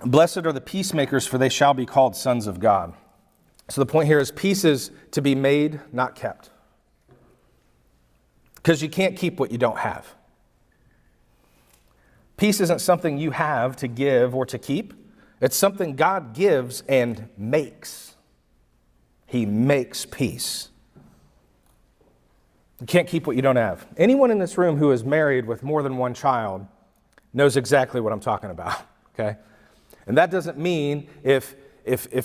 Blessed are the peacemakers, for they shall be called sons of God. So the point here is peace is to be made, not kept. Because you can't keep what you don't have. Peace isn't something you have to give or to keep. It's something God gives and makes. He makes peace. You can't keep what you don't have. Anyone in this room who is married with more than one child knows exactly what I'm talking about, okay? And that doesn't mean if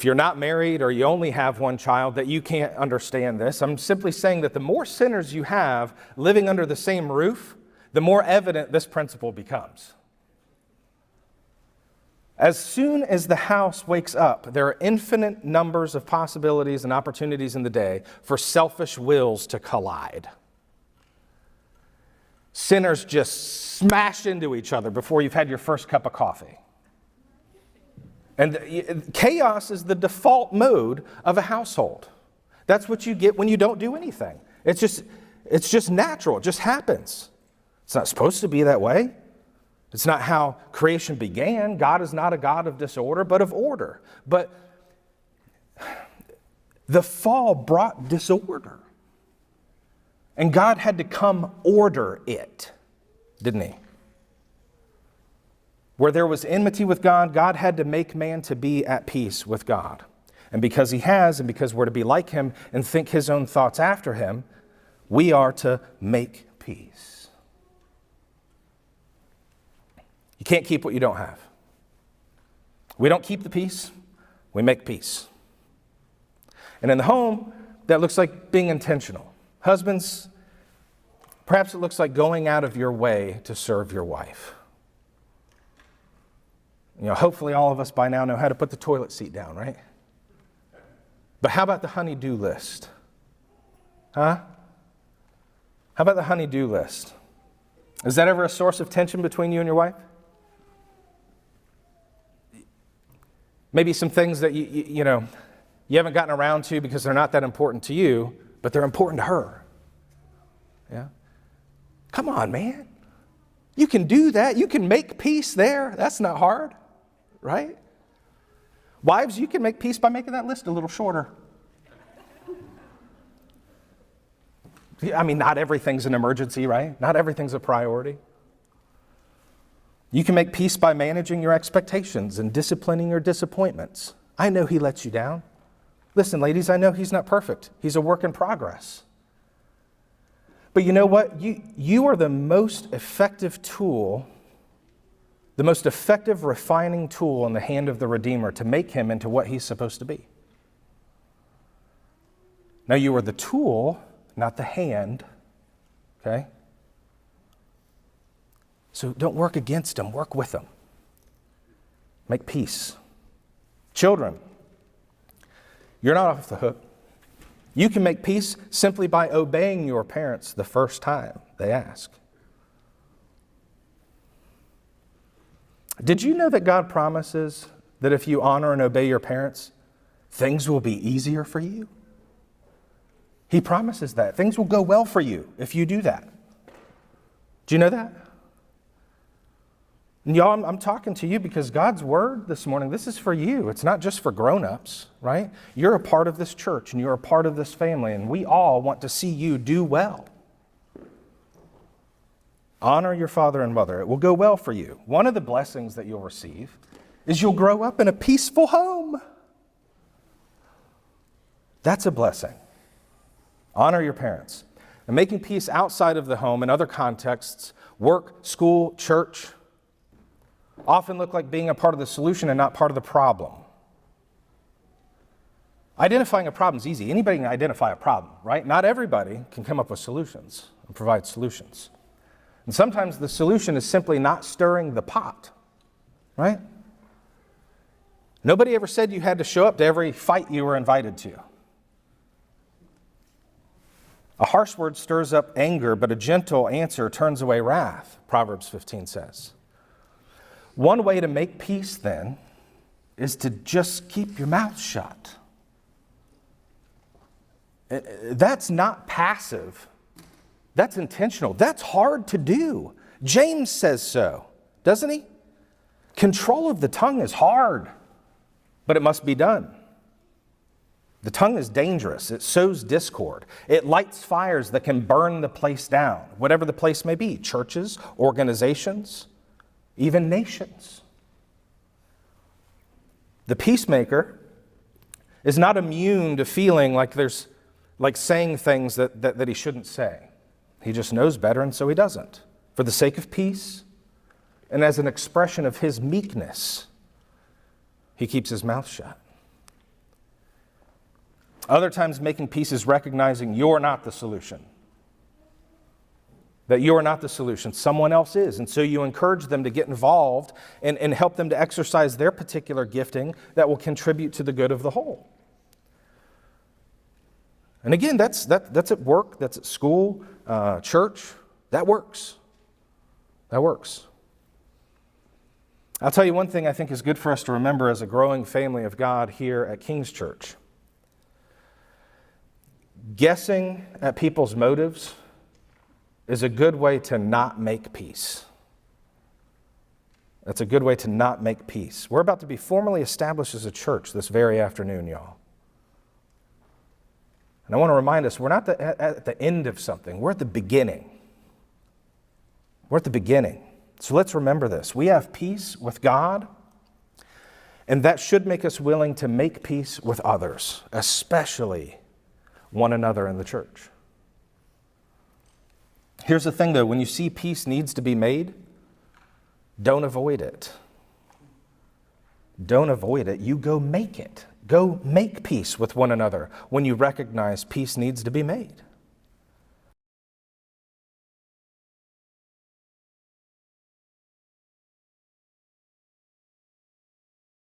you're not married or you only have one child that you can't understand this. I'm simply saying that the more sinners you have living under the same roof, the more evident this principle becomes. As soon as the house wakes up, there are infinite numbers of possibilities and opportunities in the day for selfish wills to collide. Sinners just smash into each other before you've had your first cup of coffee. And chaos is the default mode of a household. That's what you get when you don't do anything. It's just natural. It just happens. It's not supposed to be that way. It's not how creation began. God is not a God of disorder, but of order. But the fall brought disorder. And God had to come order it, didn't he? Where there was enmity with God, God had to make man to be at peace with God. And because he has, and because we're to be like him and think his own thoughts after him, we are to make peace. You can't keep what you don't have. We don't keep the peace, we make peace. And in the home, that looks like being intentional. Husbands, perhaps it looks like going out of your way to serve your wife. You know, hopefully all of us by now know how to put the toilet seat down, right? But how about the honey-do list? Huh? How about the honey-do list? Is that ever a source of tension between you and your wife? Maybe some things that you haven't gotten around to because they're not that important to you, but they're important to her. Yeah? Come on, man. You can do that. You can make peace there. That's not hard, right? Wives, you can make peace by making that list a little shorter. I mean, not everything's an emergency, right? Not everything's a priority. You can make peace by managing your expectations and disciplining your disappointments. I know he lets you down. Listen, ladies, I know he's not perfect. He's a work in progress. But you know what? You are the most effective tool, the most effective refining tool in the hand of the Redeemer to make him into what he's supposed to be. Now, you are the tool, not the hand, okay? So don't work against him, work with him. Make peace. Children, you're not off the hook. You can make peace simply by obeying your parents the first time they ask. Did you know that God promises that if you honor and obey your parents, things will be easier for you? He promises that. Things will go well for you if you do that. Do you know that? And y'all, I'm talking to you because God's word this morning, this is for you. It's not just for grown-ups, right? You're a part of this church and you're a part of this family, and we all want to see you do well. Honor your father and mother. It will go well for you. One of the blessings that you'll receive is you'll grow up in a peaceful home. That's a blessing. Honor your parents. And making peace outside of the home in other contexts, work, school, church, often look like being a part of the solution and not part of the problem. Identifying a problem is easy. Anybody can identify a problem, right? Not everybody can come up with solutions and provide solutions. And sometimes the solution is simply not stirring the pot, right? Nobody ever said you had to show up to every fight you were invited to. A harsh word stirs up anger, but a gentle answer turns away wrath, Proverbs 15 says. One way to make peace, then, is to just keep your mouth shut. That's not passive. That's intentional. That's hard to do. James says so, doesn't he? Control of the tongue is hard, but it must be done. The tongue is dangerous. It sows discord. It lights fires that can burn the place down, whatever the place may be, churches, organizations, even nations. The peacemaker is not immune to feeling like saying things that he shouldn't say. He just knows better, and so he doesn't. For the sake of peace, and as an expression of his meekness, he keeps his mouth shut. Other times, making peace is recognizing you're not the solution. That you are not the solution, someone else is. And so you encourage them to get involved and help them to exercise their particular gifting that will contribute to the good of the whole. And again, that's at work, that's at school, church. That works. That works. I'll tell you one thing I think is good for us to remember as a growing family of God here at King's Church. Guessing at people's motives is a good way to not make peace. That's a good way to not make peace. We're about to be formally established as a church this very afternoon, y'all. And I want to remind us, we're not at the end of something. We're at the beginning. We're at the beginning. So let's remember this. We have peace with God, and that should make us willing to make peace with others, especially one another in the church. Here's the thing, though. When you see peace needs to be made, don't avoid it. Don't avoid it. You go make it. Go make peace with one another when you recognize peace needs to be made.